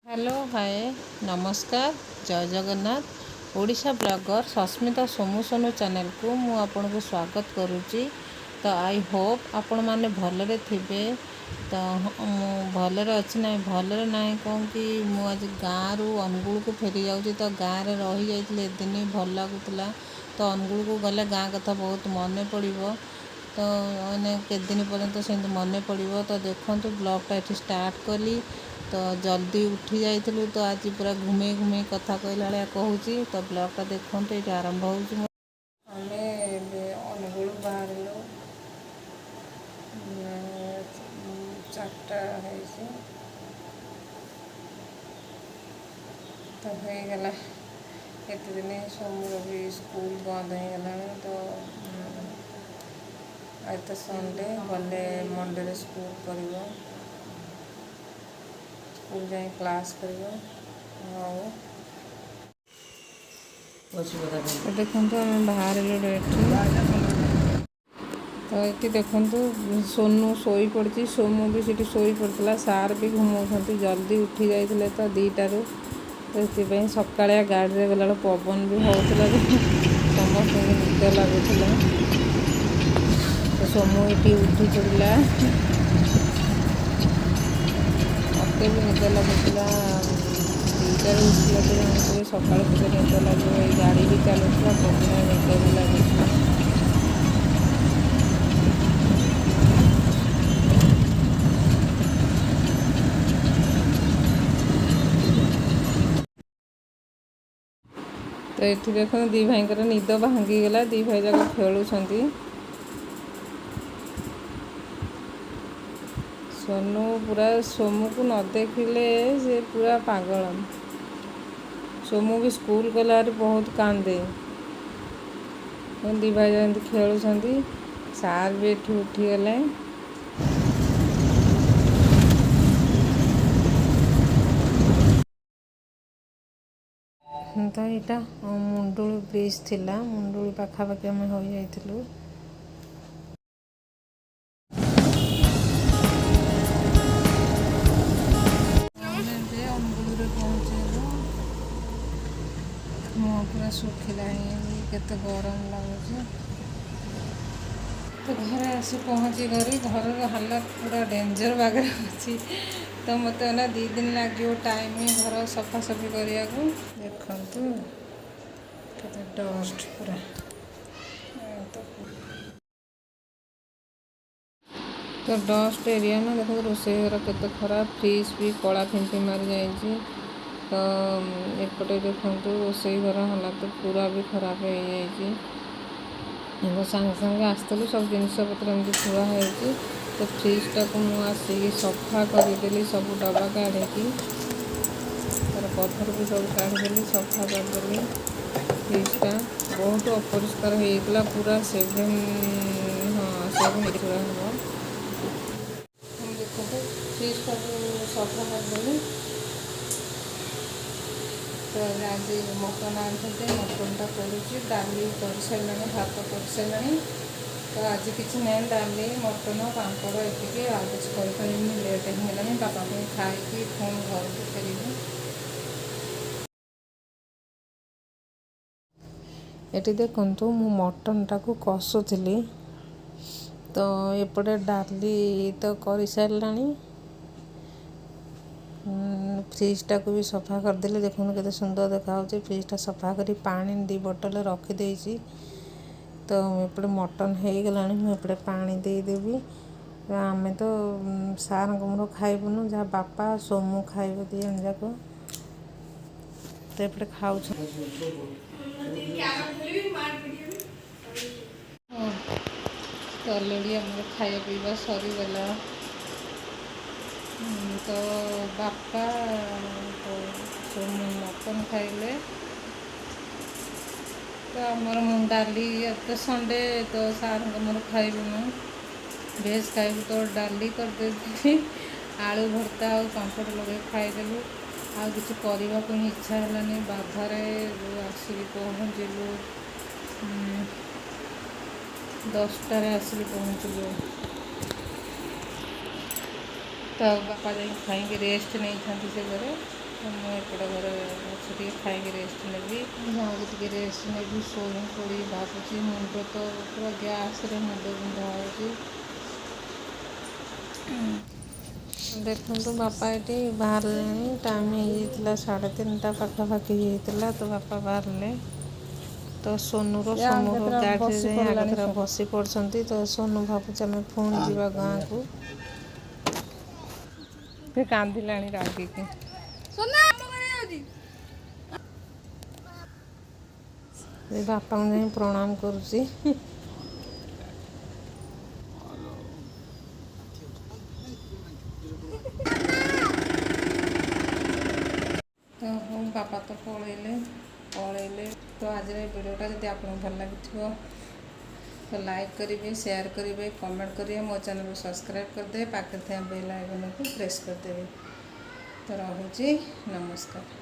Hello hi नमस्कार जय Jagannath Odisha blogger Sasmita Somu Sonu channel को मु आपन को स्वागत करुच्ची। तो आई होप आपण मैंने भलरे थे। तो मु भलरे अच्छी ना भलरे ना कौन कि मुझे गाँव रु अनुगुल को फेरी जाऊँगी। तो गाँव में रही जाइए दिन भल लगुला। तो अनुगुल को गले गाँ कथा बहुत मन पड़ो। तो मैंने केदिन पर्यंत से मन पड़ो। तो देखो ब्लॉगटा ये स्टार्ट कली। तो जल्दी उठी जाइलु। तो आज पूरा घूमे घूमे कथा कहला भाया कहूँ। तो ब्लॉगटा देखो ये आरंभ हो अनुगुल बाहर 4टा तो होगला केते दिन सोमर भी स्कूल बंद हो गला। तो आज तो संडे गले मंडे स्कूल कर स्कूल जाए क्लास कर देखो आम बाहर तो ये देखु सोनू शोई पड़ी। सोमू भी सीटी शोई पड़ता। सार भी घुमाऊँ जल्दी उठी जाते तो 2टारू। तो ये सकाया गाड़ी में गला पवन भी होता समस्त निद लगुला। तो सोमू ये उठी पड़ा मत भी निद लगुला 2टारू उठला। तो जानते सका निद लगे गाड़ी भी चलुला पवन निद भी लगुला। तो ये देख दी भाई निद भांगीगला। 2 भाई जाक खेलुं। सोनू पूरा सोमू को न देखिले से पूरा पागल। सोमू भी स्कूल गला बहुत कांदे। 2 भाई जाक खेलुं। सार भी ये उठीगले। तो यहाँ मुंडुली ब्रिज थिला। मुंडुली पाखापाखि आम हो जाइलु। अनुगुल पहुँचलु मुँह पूरा सुखिला केते गरम लगुच। तो घर आसी पहुँची गरी घर हालत पूरा डेंजर बागे अच्छी। तो मत ना 2 दिन लगे टाइम घर सफासफी करने को। देखु केते डस्ट पूरा। तो डस्ट एरिया ना देखो रोषे घर केते खराब। फ्रिज भी कला फिंटी मारी जाइए। तो एपटे देखु रोषे घर हालत पूरा भी खराब हो जाइए। सांगे सांगे आसलु सब जिनपतर एमती थुआ हो। तो फ्रिजटा को मुझे सफा करदेली सब डबा काढ़ी तार कभर भी सब काढ़ीदेली सफा करदेली। फ्रिजटा बहुत अपरिष्कार होता पूरा 7 हम देखो फ्रिजटा सफा करदेली। तो आज मटन आनते मटनटा करुच्ची डाली कर सारा भात कर सारा। तो आज किसी ना डाली मटन पापड़ ये आज किसी करें लेट होगा। बापा को खाई फोन घर को फेर ये देखु मु मटनटा को कसुली। तो एपटे डाली तो कर सारा। फ्रिजटा को भी सफा करदेली। देखो केते सुंदर देखा। फ्रिजटा सफा कर पानी 2 बोतल रखीदे। तो एपटे मटन हो गला मुझे पानी देदेवी। आमे तो सार मोर खाइबुनु जहाँ बापा सोमू खाइब 2 जन जाक। तो एपटे खाऊ तो अलरेडी आम खाया पीवा सरीगला। तो बापा तो सोमू मटन खाइले। तो आमर डाली तो संडे तो सार मोर खाइबुनु भेज खाइबु। तो डाली करदे आलू भर्ता और पांपड़ लगे खाईदेलु। आ किसी करने को इच्छा है बाधारे आसिक पहुँचलु 10टार आसिक पहुँचलु। तो बापा जा खाई रेस्ट नहीं था से घरे। ମୁଁ ଏପଟେ ଘରେ ଅଛି ଟିକେ ଖାଇକି ରେଷ୍ଟ ନେବି। ଯାଉଛି ଟିକେ ରେଷ୍ଟ ନେବି, ଶୋଇ ପଡ଼ି ଭାବୁଛି। ମୁଣ୍ଡ ତ ପୁରା ଗ୍ୟାସ୍ରେ ମୁଣ୍ଡ ବିନ୍ଧା ହେଉଛି। ଦେଖନ୍ତୁ ବାପା ଏଠି ବାହାରିଲେଣି। ଟାଇମ୍ ହେଇଯାଇଥିଲା 3:30 ପାଖାପାଖି ହେଇଥିଲା। ତ ବାପା ବାହାରିଲେ। ତ ସୋନୁର ସମୁର ଗାଡ଼ିରେ ଯାଇ ଆଗଥରେ ବସି ପଡ଼ିଛନ୍ତି। ତ ସୋନୁ ଭାବୁଛି ଆମେ ପୁଣି ଯିବା ଗାଁକୁ। ସେ କାନ୍ଦିଲାଣି ରାଗିକି। ଏ ବାପାଙ୍କୁ ଯାଇ ପ୍ରଣାମ କରୁଛି। ତ ହଉ, ବାପା ତ ପଳେଇଲେ। ତ ଆଜିର ଏ ଭିଡ଼ିଓଟା ଯଦି ଆପଣଙ୍କୁ ଭଲ ଲାଗିଥିବ ତ ଲାଇକ୍ କରିବେ, ସେୟାର କରିବେ, କମେଣ୍ଟ କରିବେ, ମୋ ଚ୍ୟାନେଲକୁ ସବସ୍କ୍ରାଇବ୍ କରିଦେବେ, ପାଖରେ ଥିବା ବେଲ୍ ଆଇକନ୍କୁ ପ୍ରେସ୍ କରିଦେବେ। ତ ରହୁଛି, ନମସ୍କାର।